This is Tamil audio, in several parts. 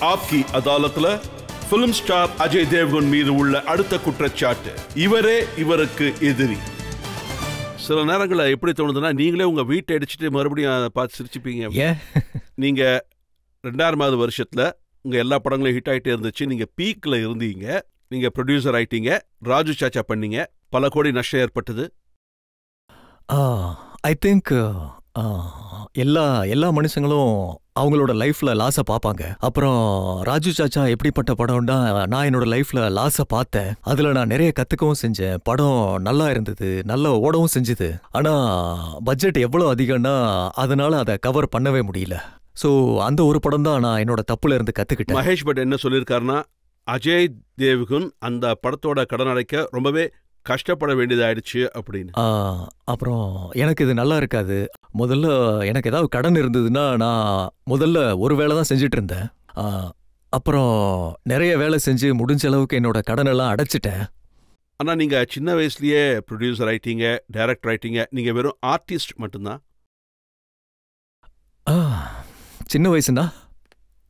ஆப்கி அதாலத்ல பிலிம் ஸ்டார் அஜய் தேவ்கன் மீது உள்ள அடுத்த குற்றச்சாட்டு, இவருக்கு எதிரி. சில நேரங்களில் எப்படி தோணுதுன்னா, நீங்களே உங்க வீட்டை அடிச்சுட்டு மறுபடியும் பார்த்து சிரிச்சுப்பீங்க. நீங்க 2000வது வருஷத்துல உங்க எல்லா படங்களும் ஹிட் ஆகிட்டே இருந்துச்சு. நீங்க பீக்ல இருந்தீங்க. நீங்க ப்ரொடியூசர் ஆயிட்டீங்க. ராஜு சாச்சா பண்ணீங்க. பல கோடி நஷ்டம் ஏற்பட்டது. ஐ திங்க் எல்லா மனுஷங்களும் அவங்களோட லைஃப்ல லாஸை பார்ப்பாங்க. அப்புறம் ராஜு சாச்சா எப்படிப்பட்ட படம்னா, நான் என்னோட லைஃப்ல லாஸை பார்த்தேன். அதுல நான் நிறைய கத்துக்கவும் செஞ்சேன். படம் நல்லா இருந்தது, நல்லா ஓடவும் செஞ்சுது. ஆனா பட்ஜெட் எவ்வளவு அதிகம்னா அதனால அதை கவர் பண்ணவே முடியல. ஸோ அந்த ஒரு படம் தான் நான் என்னோட தப்புல இருந்து கத்துக்கிட்டேன். மகேஷ் பட் என்ன சொல்லியிருக்காருன்னா, அஜய் தேவ்கன் அந்த படத்தோட கடன் அடைக்க ரொம்பவே கஷ்டப்பட வேண்டியதாயிடுச்சு அப்படின்னு. அப்புறம் எனக்கு இது நல்லா இருக்காது. முதல்ல எனக்கு ஏதாவது கடன் இருந்ததுன்னா நான் முதல்ல ஒரு வேலை தான் செஞ்சுட்டு இருந்தேன். அப்புறம் நிறைய வேலை செஞ்சு முடிஞ்ச அளவுக்கு என்னோட கடன் எல்லாம் அடைச்சிட்டேன். ஆனா நீங்க சின்ன வயசுலயே ப்ரொடியூசர் ஆயிட்டீங்க, டைரக்டர் ஆயிட்டீங்க. நீங்க வெறும் ஆர்டிஸ்ட் மட்டும்தான். சின்ன வயசுனா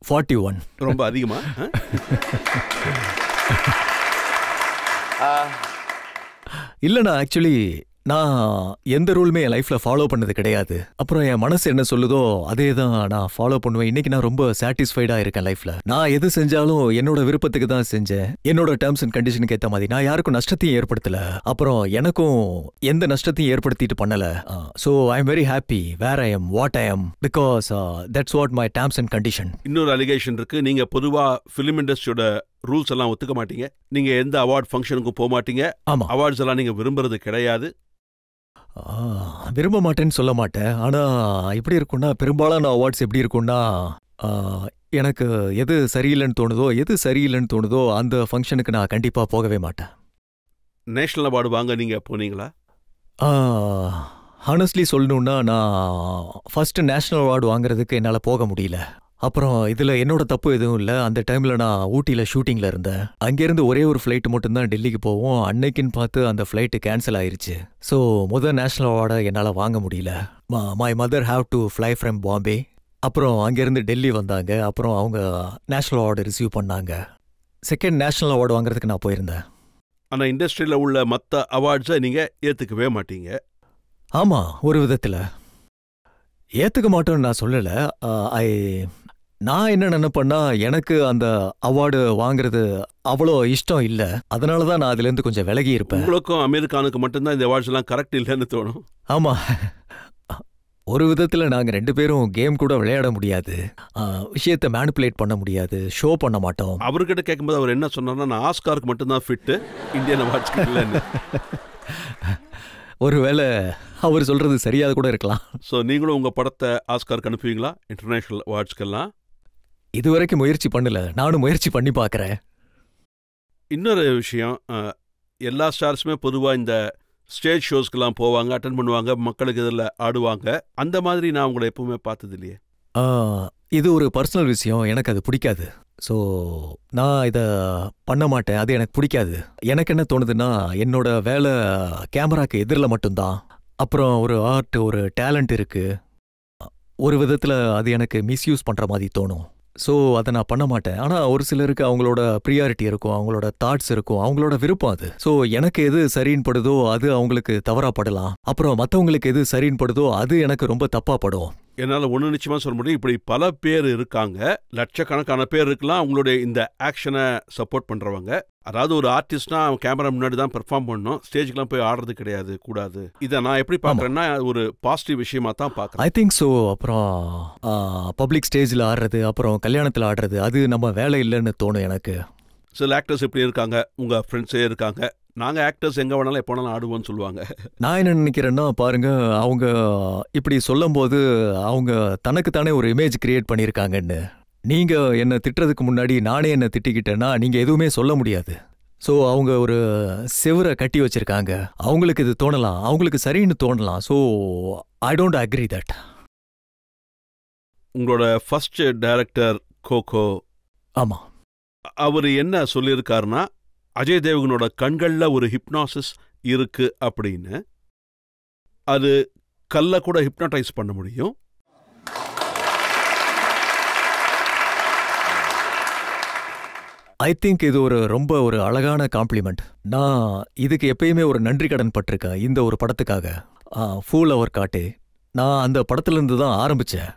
41. ரொம்ப அதிகமா? இல்லைண்ணா, ஆக்சுவலி நான் எந்த ரூலுமே என் லைஃப்ல ஃபாலோ பண்ணது கிடையாது. அப்புறம் என் மனசு என்ன சொல்லுதோ அதே தான் நான் ஃபாலோ பண்ணுவேன். இன்னைக்கு நான் ரொம்ப சாட்டிஸ்ஃபைடா இருக்கேன் லைஃப்ல. நான் எது செஞ்சாலும் என்னோட விருப்பத்துக்கு தான் செஞ்சேன். என்னோட டேர்ம்ஸ் அண்ட் கண்டிஷனுக்கு ஏற்ற மாதிரி. நான் யாருக்கும் நஷ்டத்தையும் ஏற்படுத்தல. அப்புறம் எனக்கும் எந்த நஷ்டத்தையும் ஏற்படுத்திட்டு பண்ணல. So I am very happy where I am what I am, because that's what my terms and condition. இன்னொரு அலிகேஷன் இருக்கு. நீங்க பொதுவா ஃபிலிம் இண்டஸ்ட்ரியோட ரூல்ஸ் எல்லாம் ஒத்துக்க மாட்டீங்க. நீங்க எந்த அவார்ட் ஃபங்க்ஷனுக்கும் போக மாட்டீங்க. ஆமா, அவார்ட்ஸ் எல்லாம் நீங்க விரும்புறது கிடையாது. விரும்ப மாட்டேன்னு சொல்ல மாட்டேன். ஆனா எப்படி இருக்கும்னா, பெரும்பாலான அவார்ட்ஸ் எப்படி இருக்கும்னா, எனக்கு எது சரியில்லைன்னு தோணுதோ அந்த ஃபங்க்ஷனுக்கு நான் கண்டிப்பா போகவே மாட்டேன். நேஷனல் அவார்டு வாங்க நீங்க போனீங்களா? ஹானஸ்ட்லி சொல்லணும்னா, நான் ஃபர்ஸ்ட் நேஷனல் அவார்டு வாங்குறதுக்கு என்னால் போக முடியல. அப்புறம் இதில் என்னோட தப்பு எதுவும் இல்லை. அந்த டைமில் நான் ஊட்டியில் ஷூட்டிங்கில் இருந்தேன். அங்கேருந்து ஒரே ஒரு ஃப்ளைட்டு மட்டும்தான் டெல்லிக்கு போவோம். அன்னைக்குன்னு பார்த்து அந்த ஃப்ளைட்டு கேன்சல் ஆயிடுச்சு. ஸோ நேஷனல் அவார்டை என்னால் வாங்க முடியல. My mother have to fly from Bombay. அப்புறம் அங்கேருந்து டெல்லி வந்தாங்க. அப்புறம் அவங்க நேஷனல் அவார்டு ரிசீவ் பண்ணாங்க. செகண்ட் நேஷனல் அவார்டு வாங்குறதுக்கு நான் போயிருந்தேன். ஆனால் இண்டஸ்ட்ரியில் உள்ள மற்ற அவார்ட்ஸை நீங்கள் ஏற்றுக்கவே மாட்டீங்க. ஆமாம், ஒரு விதத்தில் ஏற்றுக்க மாட்டோன்னு நான் சொல்லலை. நான் என்ன நினைப்பேன்னா, எனக்கு அந்த அவார்டு வாங்குறது அவ்வளோ இஷ்டம் இல்லை. அதனால தான் நான் அதுலேருந்து கொஞ்சம் விலகி இருப்பேன். உங்களுக்கும் அமெரிக்கானுக்கு மட்டும்தான் இந்த அவார்ட்ஸ் எல்லாம் கரெக்ட் இல்லைன்னு தோணும். ஆமாம், ஒரு விதத்தில் நாங்கள் 2 பேரும் கேம் கூட விளையாட முடியாது, விஷயத்தை மேனிப்புலேட் பண்ண முடியாது, ஷோ பண்ண மாட்டோம். அவர்கிட்ட கேட்கும்போது அவர் என்ன சொன்னார்னா, நான் ஆஸ்காருக்கு மட்டும்தான் ஃபிட்டு, இந்தியன் அவார்ட்ஸ்க்கு இல்லைன்னு. ஒருவேளை அவர் சொல்றது சரியாக கூட இருக்கலாம். ஸோ நீங்களும் உங்கள் படத்தை ஆஸ்காருக்கு அனுப்புவீங்களா இன்டர்நேஷ்னல் அவார்ட்ஸ்க்கெல்லாம்? இதுவரைக்கும் முயற்சி பண்ணல. நானும் முயற்சி பண்ணி பார்க்குறேன். இன்னொரு விஷயம், எல்லா ஸ்டார்ஸுமே பொதுவாக இந்த ஸ்டேஜ் ஷோஸ்க்கெல்லாம் போவாங்க, அட்டன் பண்ணுவாங்க, மக்களுக்கு இதில் ஆடுவாங்க. அந்த மாதிரி நான் உங்களை எப்பவுமே பார்த்தது இல்லையே. இது ஒரு பர்சனல் விஷயம். எனக்கு அது பிடிக்காது. ஸோ நான் இதை பண்ண மாட்டேன். அது எனக்கு பிடிக்காது. எனக்கு என்ன தோணுதுன்னா, என்னோட வேலை கேமராக்கு எதிரில் மட்டும்தான். அப்புறம் ஒரு ஆர்ட், ஒரு டேலண்ட் இருக்கு. ஒரு விதத்தில் அது எனக்கு மிஸ்யூஸ் பண்ணுற மாதிரி தோணும். ஸோ அதை நான் பண்ண மாட்டேன். ஆனால் ஒரு சிலருக்கு அவங்களோட ப்ரியாரிட்டி இருக்கும், அவங்களோட தாட்ஸ் இருக்கும், அவங்களோட விருப்பம் அது. ஸோ எனக்கு எது சரின்னு படுதோ அது அவங்களுக்கு தவறாக படலாம். அப்புறம் மற்றவங்களுக்கு எது சரின்னு படுதோ அது எனக்கு ரொம்ப தப்பாக படும். என்னால் ஒன்று நிச்சயமாக சொல்ல முடியும், இப்படி பல பேர் இருக்காங்க, லட்சக்கணக்கான பேர் இருக்கலாம் உங்களுடைய இந்த ஆக்ஷனை சப்போர்ட் பண்ணுறவங்க. அதாவது ஒரு ஆர்டிஸ்ட்னா அவன் கேமரா முன்னாடி தான் பெர்ஃபார்ம் பண்ணணும், ஸ்டேஜ்க்கெலாம் போய் ஆடுறது கிடையாது, கூடாது. இதை நான் எப்படி பார்க்குறேன்னா ஒரு பாசிட்டிவ் விஷயமா தான் பார்க்குறேன். I think so. அப்புறம் பப்ளிக் ஸ்டேஜில் ஆடுறது, அப்புறம் கல்யாணத்தில் ஆடுறது, அது நம்ம வேலை இல்லைன்னு தோணும் எனக்கு. சில ஆக்டர்ஸ் இப்படி இருக்காங்க, உங்கள் ஃப்ரெண்ட்ஸே இருக்காங்க, நாங்கள் ஆக்டர்ஸ் எங்கே வேணாலும் எப்போ வேணாலும் ஆடுவோம்னு சொல்லுவாங்க. நான் என்ன நினைக்கிறேன்னா, பாருங்க, அவங்க இப்படி சொல்லும் போது அவங்க தனக்குத்தானே ஒரு இமேஜ் கிரியேட் பண்ணியிருக்காங்கன்னு. நீங்க என்ன திட்டுறதுக்கு முன்னாடி நானே என்ன திட்டிக்கிட்டேன்னா நீங்க எதுவுமே சொல்ல முடியாது. ஸோ அவங்க ஒரு செவரை கட்டி வச்சிருக்காங்க. அவங்களுக்கு இது தோணலாம், அவங்களுக்கு சரின்னு தோணலாம். So I don't agree that. உங்களோட ஃபர்ஸ்ட் டைரக்டர் கோகோ, ஆமா, அவர் என்ன சொல்லியிருக்காருன்னா, அஜய் தேவ்கனோட கண்கள்ல ஒரு ஹிப்னாசிஸ் இருக்கு அப்படின்னு. அது கல்ல கூட ஹிப்னடைஸ் பண்ண முடியும். ஐ திங்க் இது ரொம்ப ஒரு அழகான காம்ப்ளிமெண்ட். நான் இதுக்கு எப்பயுமே ஒரு நன்றி கடன் பட்டிருக்கேன் இந்த ஒரு படத்துக்காக. ஃபூல் அவர் காட்டு, நான் அந்த படத்துல இருந்து தான் ஆரம்பிச்சேன்.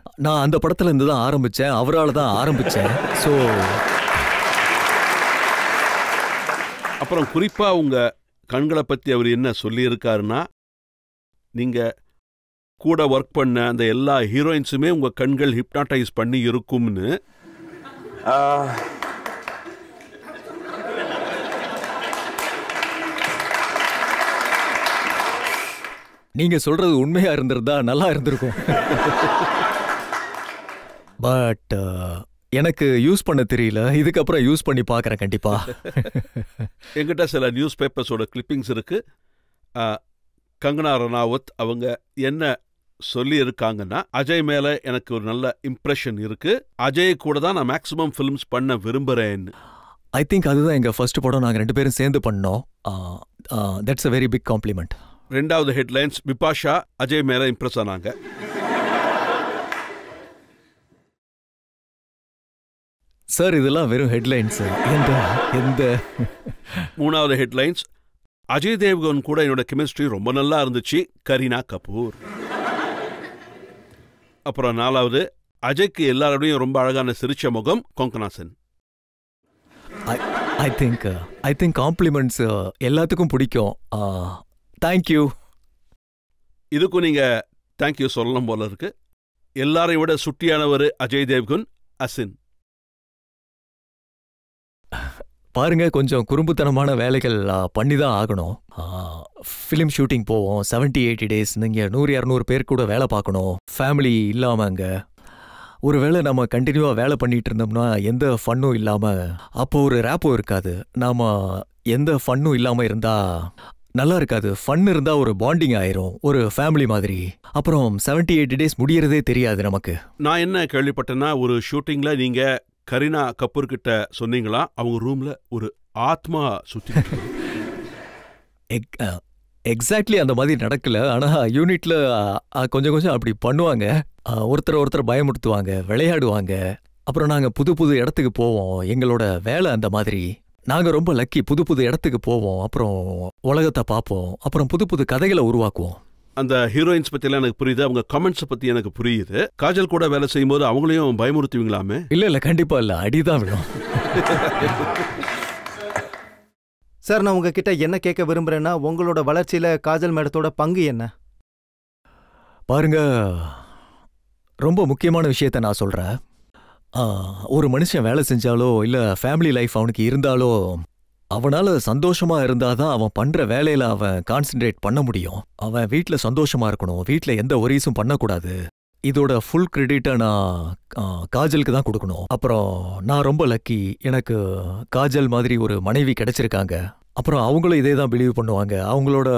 அவரால் தான் ஆரம்பிச்சேன். ஸோ அப்புறம் குறிப்பா உங்க கண்களை பத்தி அவர் என்ன சொல்லியிருக்காருன்னா, நீங்க கூட ஒர்க் பண்ண அந்த எல்லா ஹீரோயின்ஸுமே உங்க கண்கள் ஹிப்னாட்டைஸ் பண்ணி இருக்கும்னு. நீங்க சொல்றது உண்மையா இருந்திருந்தா நல்லா இருந்திருக்கும். பட் எனக்கு யூஸ் பண்ண தெரியல. இதுக்கப்புறம் யூஸ் பண்ணி பார்க்கறேன் கண்டிப்பா. என்கிட்ட சில நியூஸ் பேப்பர்ஸோட கிளிப்பிங்ஸ் இருக்கு. கங்கனா ரனாவத் அவங்க என்ன சொல்லி இருக்காங்கன்னா, அஜய் மேல எனக்கு ஒரு நல்ல இம்ப்ரெஷன் இருக்கு, அஜய் கூட தான் நான் மேக்ஸிமம் ஃபிலிம்ஸ் பண்ண விரும்புறேன்னு. ஐ திங்க் அதுதான் எங்க ஃபர்ஸ்ட் படம், நாங்க 2 பேரும் சேர்ந்து பண்ணோம். That's a very big compliment. ரெண்டாவது ஹெட்லைன்ஸ், பிபாஷா அஜய் மேல இம்ப்ரெஸ் ஆனாங்க. சார் இதெல்லாம் வெறும் ஹெட்லைன்ஸ். எந்த மூணாவது ஹெட்லைன்ஸ், அஜய் தேவ்கன் கூட என்னோட கெமிஸ்ட்ரி ரொம்ப நல்லா இருந்துச்சு, கரீனா கபூர். அப்புறம் நாலாவது, அஜய்க்கு எல்லாரோடையும் ரொம்ப அழகான சிரிச்ச முகம், Konkona Sen. I think compliments எல்லாத்துக்கும் பிடிக்கும். தேங்க்யூ. இதுக்கும் நீங்க தேங்க்யூ சொல்லணும் போல இருக்கு. எல்லாரையும் விட சுட்டியானவர் அஜய் தேவ்கன், அசின். பாருங்க, கொஞ்சம் குறும்புத்தனமான வேலைகள் பண்ணி தான் ஆகணும். ஃபிலிம் ஷூட்டிங் போவோம், 70-80 டேஸ். நீங்கள் 100-200 பேர் கூட வேலை பார்க்கணும், ஃபேமிலி இல்லாமல். அங்கே ஒருவேளை நம்ம கண்டினியூவாக வேலை பண்ணிட்டு இருந்தோம்னா எந்த ஃபன்னும் இல்லாமல், அப்போ ஒரு ரேப்போ இருக்காது. நாம் எந்த ஃபன்னும் இல்லாமல் இருந்தால் நல்லா இருக்காது. ஃபன் இருந்தால் ஒரு பாண்டிங் ஆயிரும், ஒரு ஃபேமிலி மாதிரி. அப்புறம் 70-80 டேஸ் முடியறதே தெரியாது நமக்கு. நான் என்ன கேள்விப்பட்டேன்னா, ஒரு ஷூட்டிங்ல நீங்க கரீனா கபூர் கிட்ட சொன்னீங்களா, அவங்க ரூம்ல ஒரு ஆத்மா சுத்தி. எக்ஸாக்ட்லி அந்த மாதிரி நடக்கல. ஆனால் யூனிட்ல கொஞ்சம் அப்படி பண்ணுவாங்க. ஒருத்தர் பயமுறுத்துவாங்க, விளையாடுவாங்க. அப்புறம் நாங்கள் புது இடத்துக்கு போவோம். எங்களோட வேலை அந்த மாதிரி. நாங்கள் ரொம்ப லக்கி. புது இடத்துக்கு போவோம், அப்புறம் உலகத்தை பார்ப்போம், அப்புறம் புது கதைகளை உருவாக்குவோம். அந்த ஹீரோயின்ஸ் பத்தியெல்லாம் எனக்கு புரியுது, அவங்க கமெண்ட்ஸ் பத்தி எனக்கு புரியுது. காஜல் கூட வேலை செய்யும் போது அவங்களையும் பயமுறுத்துவீங்களாமே? இல்ல கண்டிப்பா இல்ல, அடிதான் விடும். சார், நான் உங்ககிட்ட என்ன கேட்க விரும்புறேன்னா, உங்களோட வளர்ச்சியில காஜல் மேடத்தோட பங்கு என்ன? பாருங்க, ரொம்ப முக்கியமான விஷயத்த நான் சொல்றேன். ஒரு மனுஷன் வேலை செஞ்சாலோ இல்ல ஃபேமிலி லைஃப் அவனுக்கு இருந்தாலோ, அவனால சந்தோஷமா இருந்தாதான் அவன் பண்ற வேலையில அவன் கான்சென்ட்ரேட் பண்ண முடியும். அவன் வீட்டுல சந்தோஷமா இருக்கணும், வீட்டுல எந்த ஒரீஸும் பண்ணக்கூடாது. இதோட ஃபுல் கிரெடிட்டை நான் காஜலுக்கு தான் கொடுக்கணும். அப்புறம் நான் ரொம்ப லக்கி, எனக்கு காஜல் மாதிரி ஒரு மனைவி கிடைச்சிருக்காங்க. அப்புறம் அவங்களும் இதே தான் பிலீவ் பண்ணுவாங்க. அவங்களோட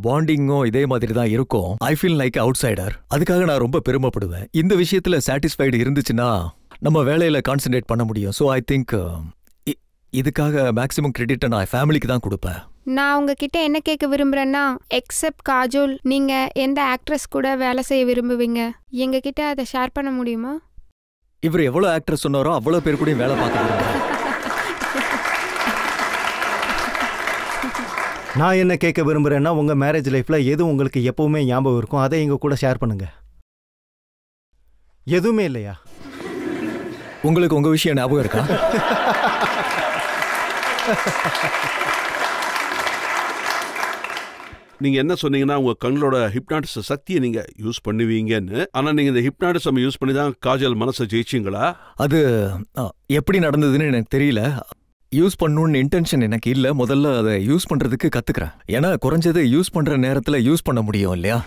பாண்டிங்கும் இதே மாதிரி தான் இருக்கும். I feel like out cider. அதுக்காக நான் ரொம்ப பெருமைப்படுவேன். இந்த விஷயத்துல சாட்டிஸ்ஃபைடு இருந்துச்சுன்னா நம்ம வேலையில கான்சென்ட்ரேட் பண்ண முடியும். ஸோ ஐ திங்க் இதுக்காக மேக்ஸிமம் கிரெடிட்டை நான் ஃபேமிலிக்கு தான் கொடுப்பேன். நான் உங்ககிட்ட என்ன கேட்க விரும்புறேன்னா, எக்ஸப்ட் காஜோல், நீங்க எந்த ஆக்ட்ரஸ் கூட வேலை செய்ய விரும்புவீங்க? எங்ககிட்ட அதை ஷேர் பண்ண முடியுமா? இவர் எவ்வளோ ஆக்ட்ரஸ் சொன்னாரோ அவ்வளோ பேர் கூடயும் வேலை பார்க்க விரும்புகிறேன். நான் என்ன கேட்க விரும்புறேன்னா, உங்க மேரேஜ் லைஃப்ல எது உங்களுக்கு எப்பவுமே ஞாபகம் இருக்கும், அதை எங்க கூட ஷேர் பண்ணுங்க. எதுவுமே இல்லையா? உங்களுக்கு உங்க விஷயம் ஞாபகம் இருக்கா? நீங்க என்ன சொன்னீங்கன்னா, உங்க கண்களோட ஹிப்னாட்டிச சக்தியை நீங்க யூஸ் பண்ணுவீங்கன்னு. ஆனா நீங்க இந்த ஹிப்னாட்டிசம் யூஸ் பண்ணி தான் காஜல் மனசை ஜெயிச்சிங்களா? அது எப்படி நடந்ததுன்னு எனக்கு தெரியல. யூஸ் பண்ணணும்னு இன்டென்ஷன் எனக்கு இல்லை. முதல்ல அதை யூஸ் பண்றதுக்கு கத்துக்கிறேன். ஏன்னா குறைஞ்சது யூஸ் பண்ற நேரத்துல யூஸ் பண்ண முடியும் இல்லையா?